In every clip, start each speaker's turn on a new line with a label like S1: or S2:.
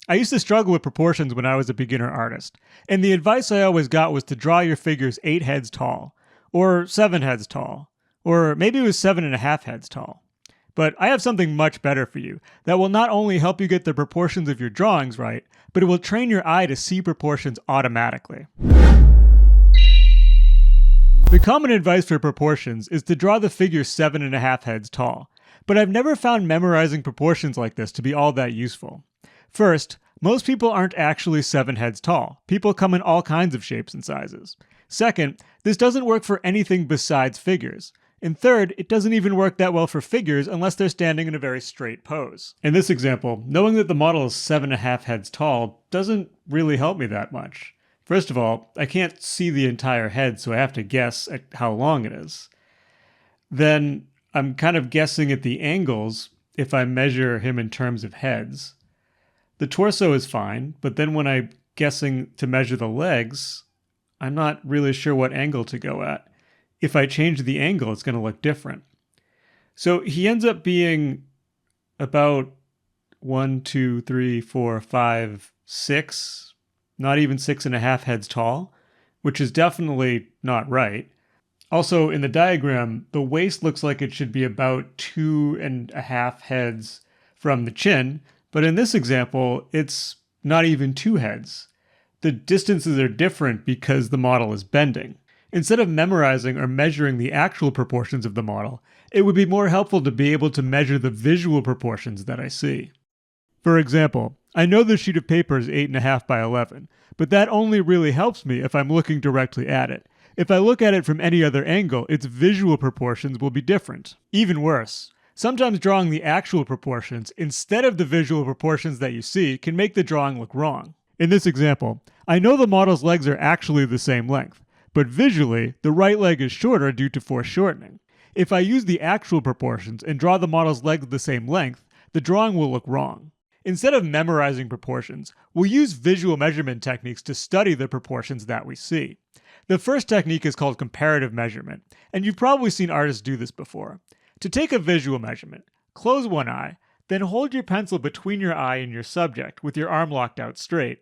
S1: I used to struggle with proportions when I was a beginner artist, and the advice I always got was to draw your figures 8 heads tall, or 7 heads tall, or maybe it was 7.5 heads tall. But I have something much better for you that will not only help you get the proportions of your drawings right, but it will train your eye to see proportions automatically. The common advice for proportions is to draw the figure 7.5 heads tall, but I've never found memorizing proportions like this to be all that useful. First, most people aren't actually 7 heads tall. People come in all kinds of shapes and sizes. Second, this doesn't work for anything besides figures. And third, it doesn't even work that well for figures unless they're standing in a very straight pose. In this example, knowing that the model is 7.5 heads tall doesn't really help me that much. First of all, I can't see the entire head, so I have to guess at how long it is. Then I'm kind of guessing at the angles if I measure him in terms of heads. The torso is fine, but then when I'm guessing to measure the legs, I'm not really sure what angle to go at. If I change the angle, it's going to look different. So he ends up being about 1, 2, 3, 4, 5, 6, not even 6.5 heads tall, which is definitely not right. Also, in the diagram, the waist looks like it should be about 2.5 heads from the chin, but in this example, it's not even 2 heads. The distances are different because the model is bending. Instead of memorizing or measuring the actual proportions of the model, it would be more helpful to be able to measure the visual proportions that I see. For example, I know this sheet of paper is 8.5 by 11, but that only really helps me if I'm looking directly at it. If I look at it from any other angle, its visual proportions will be different. Even worse, sometimes drawing the actual proportions instead of the visual proportions that you see can make the drawing look wrong. In this example, I know the model's legs are actually the same length, but visually, the right leg is shorter due to foreshortening. If I use the actual proportions and draw the model's legs the same length, the drawing will look wrong. Instead of memorizing proportions, we'll use visual measurement techniques to study the proportions that we see. The first technique is called comparative measurement, and you've probably seen artists do this before. To take a visual measurement, close one eye, then hold your pencil between your eye and your subject with your arm locked out straight.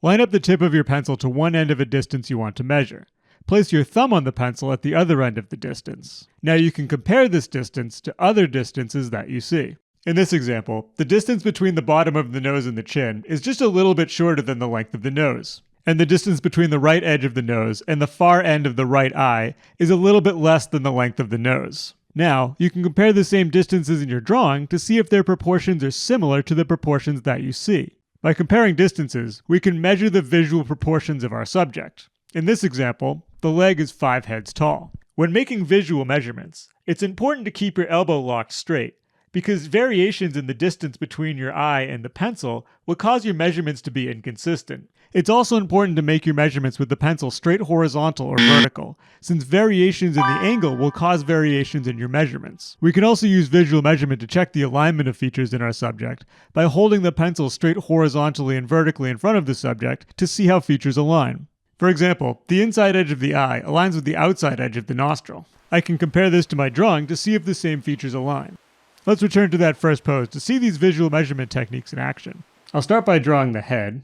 S1: Line up the tip of your pencil to one end of a distance you want to measure. Place your thumb on the pencil at the other end of the distance. Now you can compare this distance to other distances that you see. In this example, the distance between the bottom of the nose and the chin is just a little bit shorter than the length of the nose. And the distance between the right edge of the nose and the far end of the right eye is a little bit less than the length of the nose. Now, you can compare the same distances in your drawing to see if their proportions are similar to the proportions that you see. By comparing distances, we can measure the visual proportions of our subject. In this example, the leg is 5 heads tall. When making visual measurements, it's important to keep your elbow locked straight, because variations in the distance between your eye and the pencil will cause your measurements to be inconsistent. It's also important to make your measurements with the pencil straight horizontal or vertical, since variations in the angle will cause variations in your measurements. We can also use visual measurement to check the alignment of features in our subject by holding the pencil straight horizontally and vertically in front of the subject to see how features align. For example, the inside edge of the eye aligns with the outside edge of the nostril. I can compare this to my drawing to see if the same features align. Let's return to that first pose to see these visual measurement techniques in action. I'll start by drawing the head.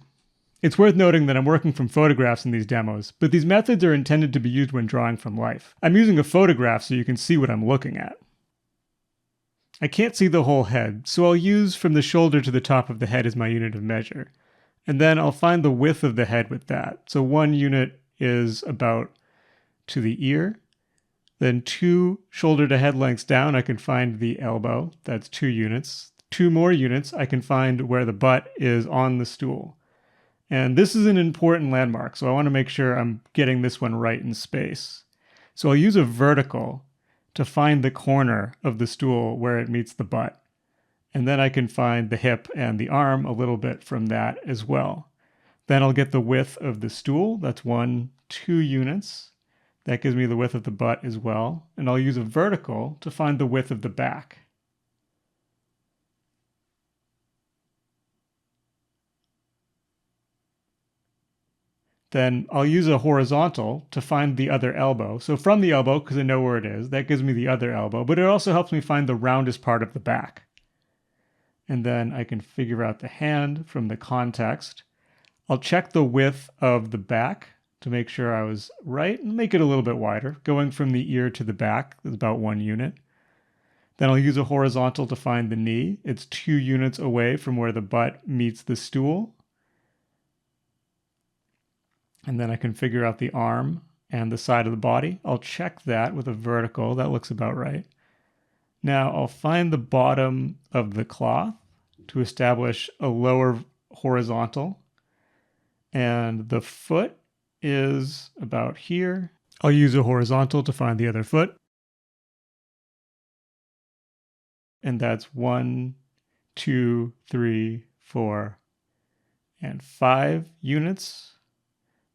S1: It's worth noting that I'm working from photographs in these demos, but these methods are intended to be used when drawing from life. I'm using a photograph so you can see what I'm looking at. I can't see the whole head, so I'll use from the shoulder to the top of the head as my unit of measure. And then I'll find the width of the head with that. So 1 unit is about to the ear. Then 2 shoulder to head lengths down, I can find the elbow. That's 2 units. 2 more units, I can find where the butt is on the stool. And this is an important landmark, so I want to make sure I'm getting this one right in space. So I'll use a vertical to find the corner of the stool where it meets the butt. And then I can find the hip and the arm a little bit from that as well. Then I'll get the width of the stool. That's 1, 2 units. That gives me the width of the butt as well. And I'll use a vertical to find the width of the back. Then I'll use a horizontal to find the other elbow. So from the elbow, because I know where it is, that gives me the other elbow, but it also helps me find the roundest part of the back. and then I can figure out the hand from the context. I'll check the width of the back to make sure I was right and make it a little bit wider. Going from the ear to the back is about 1 unit. Then I'll use a horizontal to find the knee. It's 2 units away from where the butt meets the stool. And then I can figure out the arm and the side of the body. I'll check that with a vertical. That looks about right. Now I'll find the bottom of the cloth to establish a lower horizontal. And the foot is about here. I'll use a horizontal to find the other foot. And that's 1, 2, 3, 4, and 5 units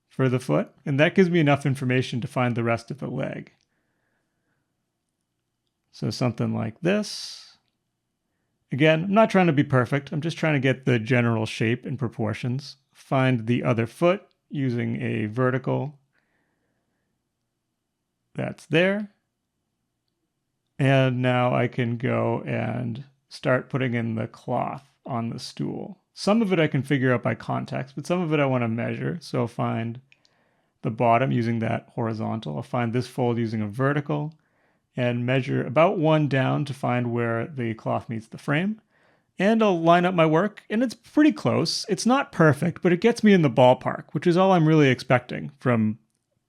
S1: for the foot. And that gives me enough information to find the rest of the leg. So something like this. Again, I'm not trying to be perfect. I'm just trying to get the general shape and proportions. Find the other foot using a vertical. That's there. And now I can go and start putting in the cloth on the stool. Some of it I can figure out by context, but some of it I want to measure. So I'll find the bottom using that horizontal. I'll find this fold using a vertical and measure about 1 down to find where the cloth meets the frame. And I'll line up my work, and it's pretty close. It's not perfect, but it gets me in the ballpark, which is all I'm really expecting from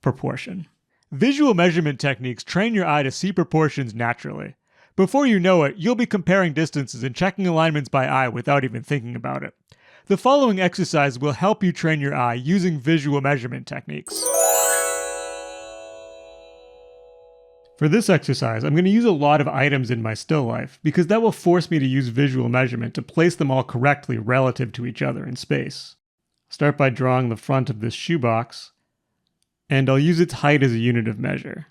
S1: proportion. Visual measurement techniques train your eye to see proportions naturally. Before you know it, you'll be comparing distances and checking alignments by eye without even thinking about it. The following exercise will help you train your eye using visual measurement techniques. For this exercise, I'm going to use a lot of items in my still life because that will force me to use visual measurement to place them all correctly relative to each other in space. Start by drawing the front of this shoebox, and I'll use its height as a unit of measure.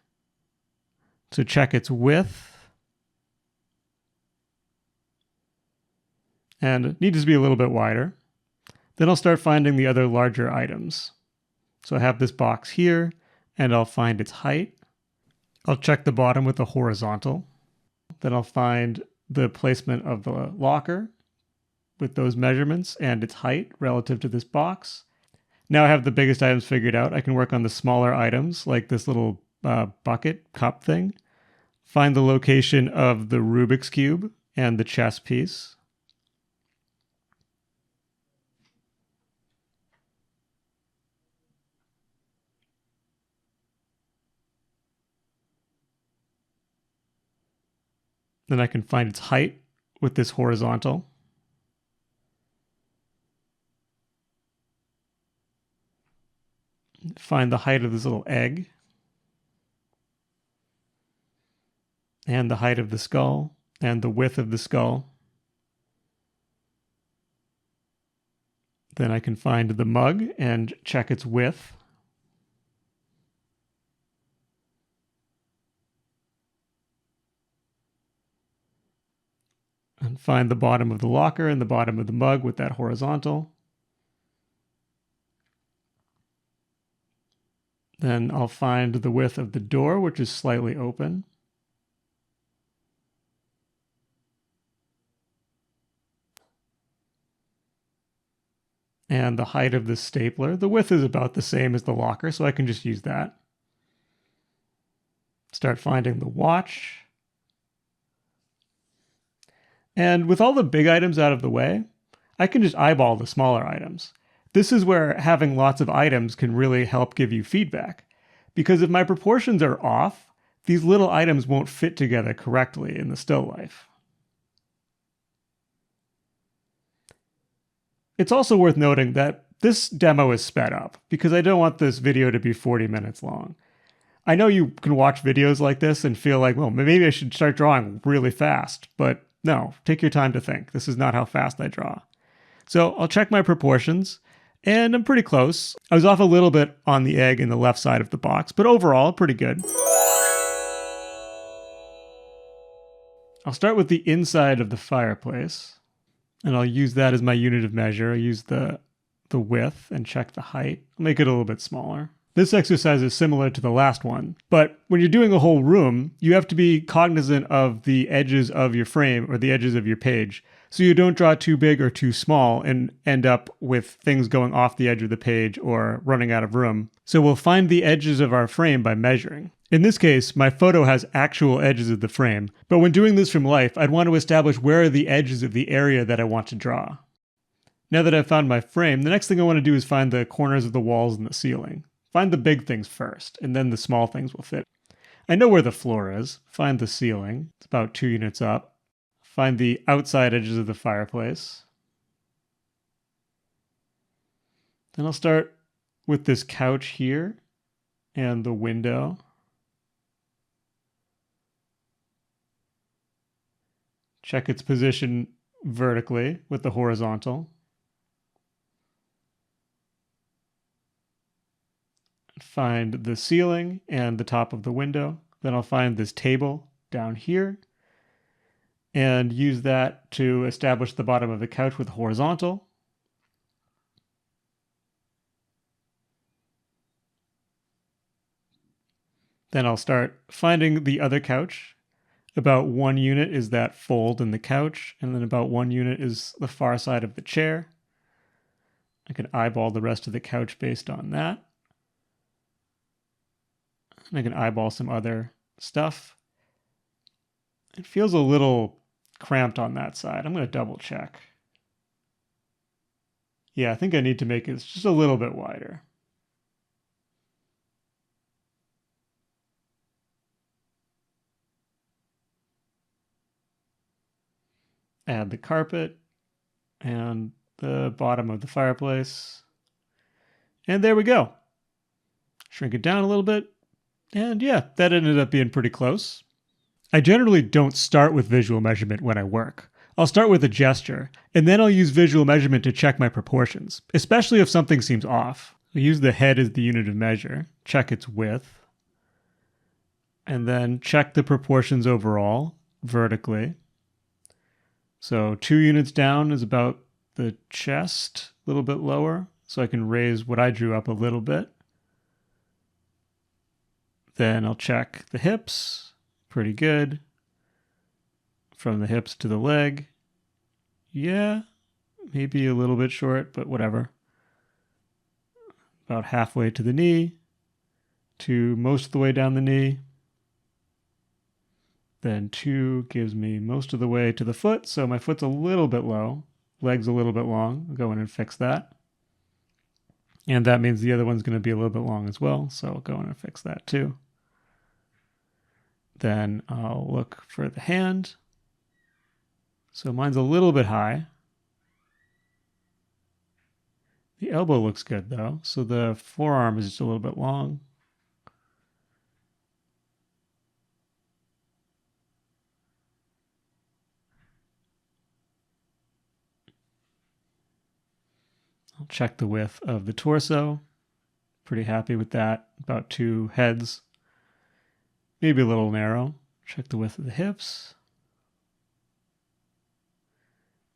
S1: So check its width, and it needs to be a little bit wider. Then I'll start finding the other larger items. So I have this box here, and I'll find its height. I'll check the bottom with a horizontal. Then I'll find the placement of the locker with those measurements and its height relative to this box. Now I have the biggest items figured out. I can work on the smaller items like this little bucket cup thing. Find the location of the Rubik's Cube and the chess piece. Then I can find its height with this horizontal. Find the height of this little egg. And the height of the skull, and the width of the skull. Then I can find the mug and check its width. And find the bottom of the locker and the bottom of the mug with that horizontal. Then I'll find the width of the door, which is slightly open. And the height of the stapler. The width is about the same as the locker, so I can just use that. Start finding the watch. And with all the big items out of the way, I can just eyeball the smaller items. This is where having lots of items can really help give you feedback. Because if my proportions are off, these little items won't fit together correctly in the still life. It's also worth noting that this demo is sped up because I don't want this video to be 40 minutes long. I know you can watch videos like this and feel like, well, maybe I should start drawing really fast, but no, take your time to think. This is not how fast I draw. So I'll check my proportions, and I'm pretty close. I was off a little bit on the egg in the left side of the box, but overall, pretty good. I'll start with the inside of the fireplace, and I'll use that as my unit of measure. I use the width and check the height. I'll make it a little bit smaller. This exercise is similar to the last one, but when you're doing a whole room, you have to be cognizant of the edges of your frame or the edges of your page so you don't draw too big or too small and end up with things going off the edge of the page or running out of room. So we'll find the edges of our frame by measuring. In this case, my photo has actual edges of the frame, but when doing this from life, I'd want to establish where are the edges of the area that I want to draw. Now that I've found my frame, the next thing I want to do is find the corners of the walls and the ceiling. Find the big things first, and then the small things will fit. I know where the floor is. Find the ceiling. It's about 2 units up. Find the outside edges of the fireplace. Then I'll start with this couch here and the window. Check its position vertically with the horizontal. Find the ceiling and the top of the window. Then I'll find this table down here and use that to establish the bottom of the couch with horizontal. Then I'll start finding the other couch. About 1 unit is that fold in the couch, and then about 1 unit is the far side of the chair. I can eyeball the rest of the couch based on that. And I can eyeball some other stuff. It feels a little cramped on that side. I'm going to double check. Yeah, I think I need to make it just a little bit wider. Add the carpet and the bottom of the fireplace. And there we go. Shrink it down a little bit. And yeah, that ended up being pretty close. I generally don't start with visual measurement when I work. I'll start with a gesture, and then I'll use visual measurement to check my proportions, especially if something seems off. I'll use the head as the unit of measure, check its width, and then check the proportions overall, vertically. So 2 units down is about the chest, a little bit lower, so I can raise what I drew up a little bit. Then I'll check the hips, pretty good. From the hips to the leg, yeah, maybe a little bit short, but whatever. About halfway to the knee, to most of the way down the knee. Then 2 gives me most of the way to the foot, so my foot's a little bit low, leg's a little bit long. I'll go in and fix that. And that means the other one's going to be a little bit long as well, so I'll go in and fix that too. Then I'll look for the hand. So mine's a little bit high. The elbow looks good though, so the forearm is just a little bit long. I'll check the width of the torso. Pretty happy with that. About 2 heads. Maybe a little narrow. Check the width of the hips.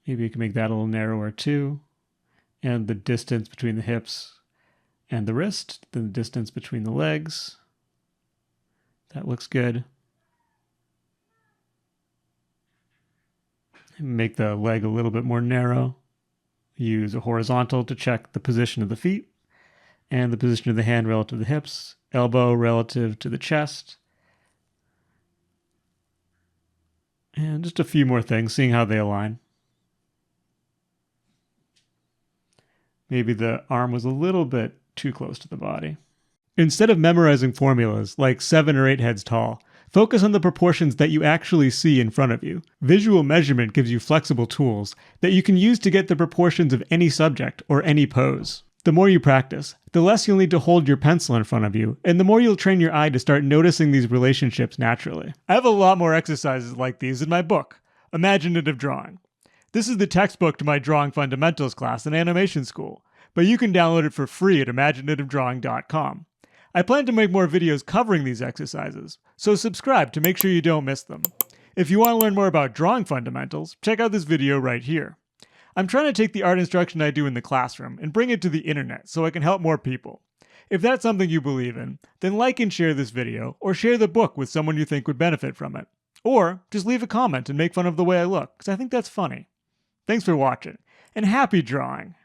S1: Maybe you can make that a little narrower too. And the distance between the hips and the wrist. Then the distance between the legs. That looks good. Make the leg a little bit more narrow. Use a horizontal to check the position of the feet and the position of the hand relative to the hips, elbow relative to the chest. And just a few more things, seeing how they align. Maybe the arm was a little bit too close to the body. Instead of memorizing formulas like 7 or 8 heads tall, focus on the proportions that you actually see in front of you. Visual measurement gives you flexible tools that you can use to get the proportions of any subject or any pose. The more you practice, the less you'll need to hold your pencil in front of you, and the more you'll train your eye to start noticing these relationships naturally. I have a lot more exercises like these in my book, Imaginative Drawing. This is the textbook to my Drawing Fundamentals class in animation school, but you can download it for free at imaginativedrawing.com. I plan to make more videos covering these exercises, so subscribe to make sure you don't miss them. If you want to learn more about drawing fundamentals, check out this video right here. I'm trying to take the art instruction I do in the classroom and bring it to the internet so I can help more people. If that's something you believe in, then like and share this video, or share the book with someone you think would benefit from it. Or just leave a comment and make fun of the way I look, because I think that's funny. Thanks for watching, and happy drawing!